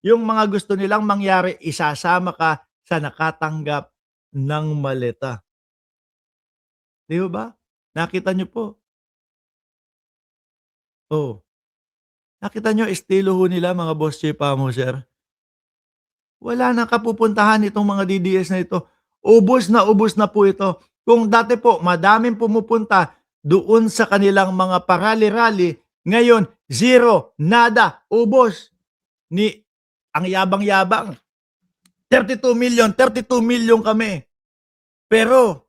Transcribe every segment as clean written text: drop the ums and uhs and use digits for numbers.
yung mga gusto nilang mangyari, isasama ka sa nakatanggap ng maleta. 'Di ba? Nakita niyo po? Oh, nakita niyo estilo ho nila mga boss Chipamo, sir? Wala ng kapupuntahan itong mga DDS na ito. Ubos na po ito. Kung dati po madaming pumupunta doon sa kanilang mga parali-rally, ngayon zero, nada, ubos. Ni ang yabang-yabang, 32 million kami. Pero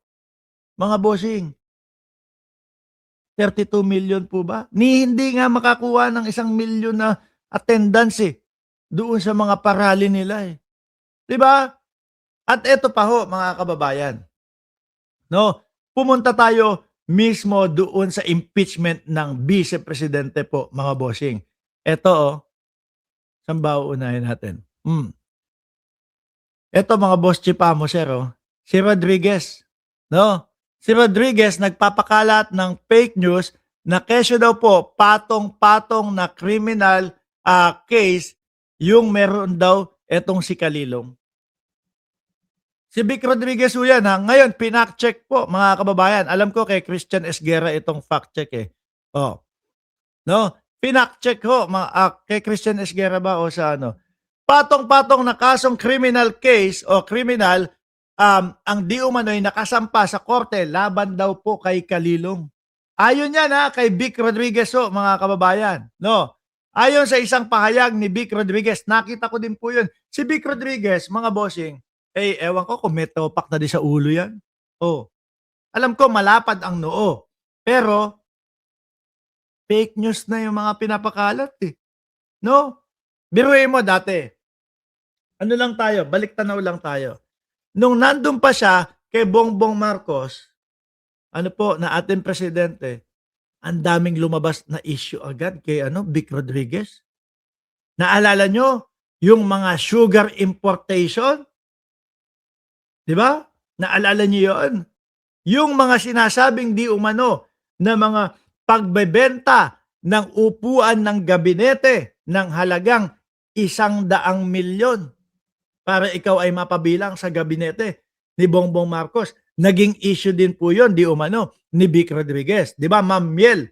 mga bossing, 32 million po ba? Ni hindi nga makakuha ng 1 million na attendance doon sa mga parali nila 'Di ba? At eto pa ho mga kababayan, no? Pumunta tayo mismo doon sa impeachment ng Vice Presidente po mga bossing. Eto saan ba uunahin natin? Eto mga boss Chipamo sir si Rodriguez, no? Si Rodriguez nagpapakalat ng fake news na kesyo daw po patong-patong na criminal case yung meron daw etong si Kalilong. Si Vic Rodriguez po yan Ngayon, pinak-check po mga kababayan. Alam ko kay Christian Esguerra itong fact check Oh. No? Pinak-check ho kay Christian Esguerra ba o sa ano? Patong-patong na kasong criminal case o criminal ang di umano'y nakasampa sa korte laban daw po kay Kalilong. Ayon yan kay Vic Rodriguez mga kababayan. No? Ayon sa isang pahayag ni Vic Rodriguez, nakita ko din po yun. Si Vic Rodriguez, mga bossing, ewan ko kung may topak na di sa ulo yan. Alam ko malapad ang noo. Pero, fake news na yung mga pinapakalat No? Biruin mo dati. Ano lang tayo, balik tanaw lang tayo. Nung nandun pa siya kay Bongbong Marcos, ano po, na ating presidente, ang daming lumabas na issue agad kay Vic Rodriguez. Naalala nyo, yung mga sugar importation? 'Di ba? Naalala niyo 'yon? Yung mga sinasabing di umano na mga pagbebenta ng upuan ng gabinete ng halagang 100 milyon para ikaw ay mapabilang sa gabinete ni Bongbong Marcos. Naging issue din po 'yon di umano ni Vic Rodriguez. 'Di ba, Ma'am Miel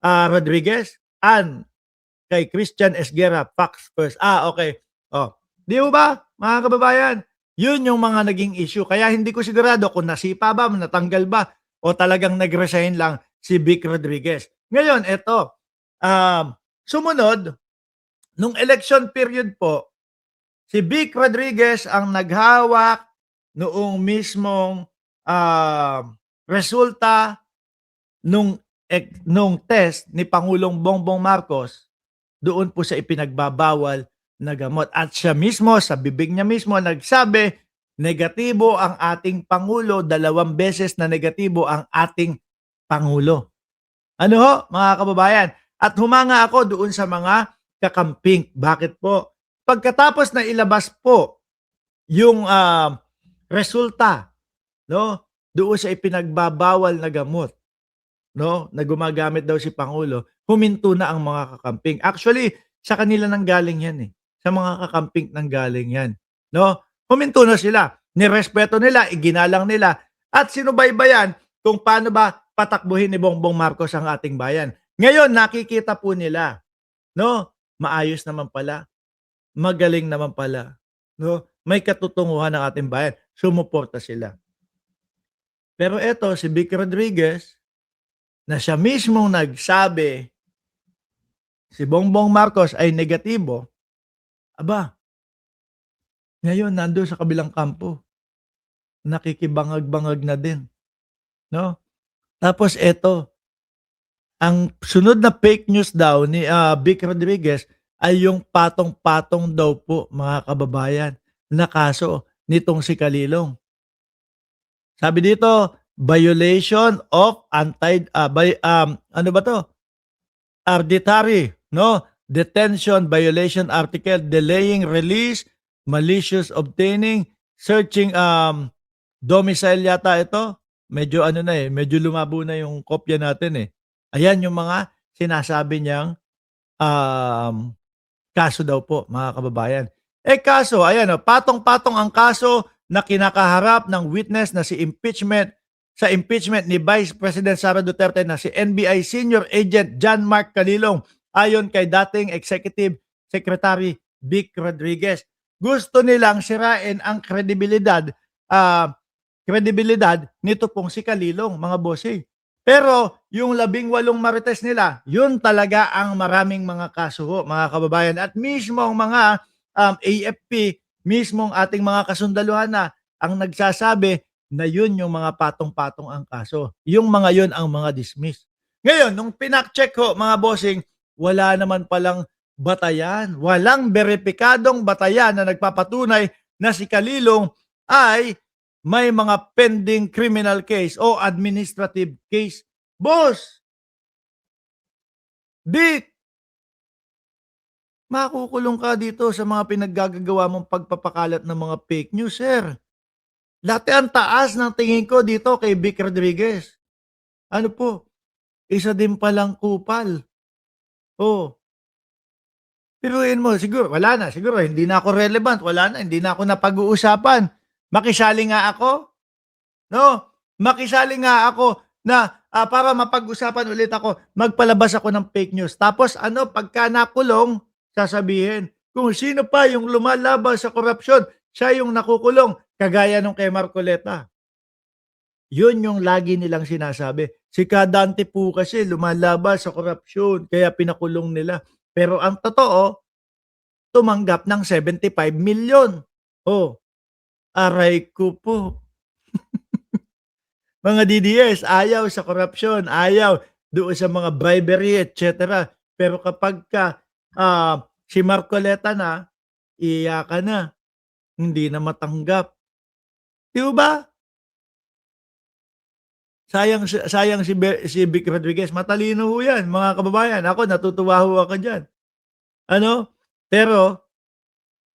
Rodriguez and kay Christian Esguerra, Facts First. Okay. Di ba, mga kababayan? Yun yung mga naging issue. Kaya hindi ko sigurado kung nasipa ba, natanggal ba, o talagang nag-resign lang si Vic Rodriguez. Ngayon, eto, sumunod, nung election period po, si Vic Rodriguez ang naghawak noong mismong resulta nung test ni Pangulong Bongbong Marcos doon po sa ipinagbabawal na gamot. At siya mismo, sa bibig niya mismo, nagsabi, negatibo ang ating Pangulo, 2 beses na negatibo ang ating Pangulo. Ano ho, mga kababayan? At humanga ako doon sa mga kakamping. Bakit po? Pagkatapos na ilabas po yung resulta, no, doon sa ipinagbabawal na gamot, no, na gumagamit daw si Pangulo, huminto na ang mga kakamping. Actually, sa kanila nang galing yan Sa mga kakamping nang galing yan. No? Huminto na sila. Nirespeto nila, iginalang nila, at sinubaybayan kung paano ba patakbuhin ni Bongbong Marcos ang ating bayan. Ngayon, nakikita po nila, no? Maayos naman pala. Magaling naman pala. No? May katutunguhan ng ating bayan. Sumuporta sila. Pero eto, si Vic Rodriguez, na siya mismong nagsabi si Bongbong Marcos ay negatibo, ngayon nandoon sa kabilang kampo, nakikibangag-bangag na din, no? Tapos eto, ang sunod na fake news daw ni Vic Rodriguez ay yung patong-patong daw po, mga kababayan, na kaso nitong si Kalilong. Sabi dito, violation of arbitrary, no? Detention violation article, delaying release, malicious obtaining, searching domicile yata ito. Medyo medyo lumabo na yung kopya natin Ayan yung mga sinasabi niyang kaso daw po, mga kababayan. Kaso ayan patong-patong ang kaso na kinakaharap ng witness na sa impeachment ni Vice President Sara Duterte na si NBI Senior Agent John Mark Calilong ayon kay dating Executive Secretary Vic Rodriguez. Gusto nilang sirain ang ah, kredibilidad nito pong si Calilong, mga bossing. Pero yung 18 marites nila, yun talaga ang maraming mga kaso ho, mga kababayan. At mismo ang mga AFP, mismong ating mga kasundaluhan na ang nagsasabi na yun yung mga patong-patong ang kaso. Yung mga yun ang mga dismiss. Ngayon, nung pinak-check ho, mga bossing, wala naman palang batayan. Walang beripikadong batayan na nagpapatunay na si Calilong ay may mga pending criminal case o administrative case. Boss, Vic, makukulong ka dito sa mga pinaggagawa mong pagpapakalat ng mga fake news, sir. Dati ang taas ng tingin ko dito kay Vic Rodriguez. Ano po, isa din palang kupal. Oh, piruin mo, siguro, wala na, siguro, hindi na ako relevant, wala na, hindi na ako napag-uusapan. Makisali nga ako, no? Makisali nga ako na para mapag-usapan ulit ako, magpalabas ako ng fake news. Tapos ano, pagka nakulong, sasabihin, kung sino pa yung lumalaban sa korupsyon, siya yung nakukulong, kagaya nung kay Marcoleta. Yun yung lagi nilang sinasabi. Si Kadante po kasi lumalaban sa korupsyon, kaya pinakulong nila. Pero ang totoo, tumanggap ng 75 million. Oh, aray ko po. Mga DDS, ayaw sa korupsyon, ayaw doon sa mga bribery, etc. Pero kapag si Marcoleta na, iyakan na, hindi na matanggap. Di ba? Sayang si Vic Rodriguez. Matalino ho yan, mga kababayan. Ako, natutuwa ho ako dyan. Ano? Pero,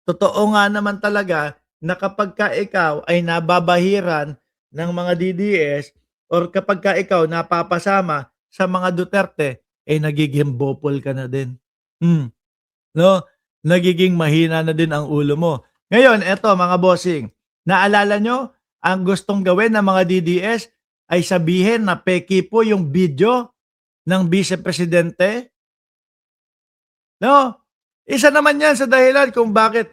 totoo nga naman talaga na kapag ka ikaw ay nababahiran ng mga DDS or kapag ka ikaw napapasama sa mga Duterte, nagiging bopol ka na din. No? Nagiging mahina na din ang ulo mo. Ngayon, eto mga bossing, naalala nyo, ang gustong gawin ng mga DDS ay sabihin na peki po yung video ng Vice Presidente. No? Isa naman yan sa dahilan kung bakit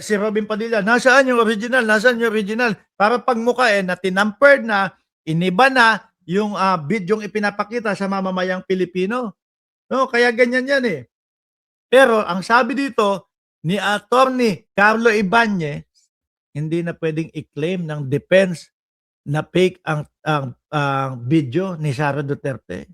si Robin Padilla, nasaan yung original? Nasaan yung original? Para pagmukha na tinampered na, iniba na yung bidyong ipinapakita sa mamamayang Pilipino. No, kaya ganyan yan eh. Pero ang sabi dito ni Attorney Carlo Ibanez, hindi na pwedeng i-claim ng defense na fake ang video ni Sara Duterte.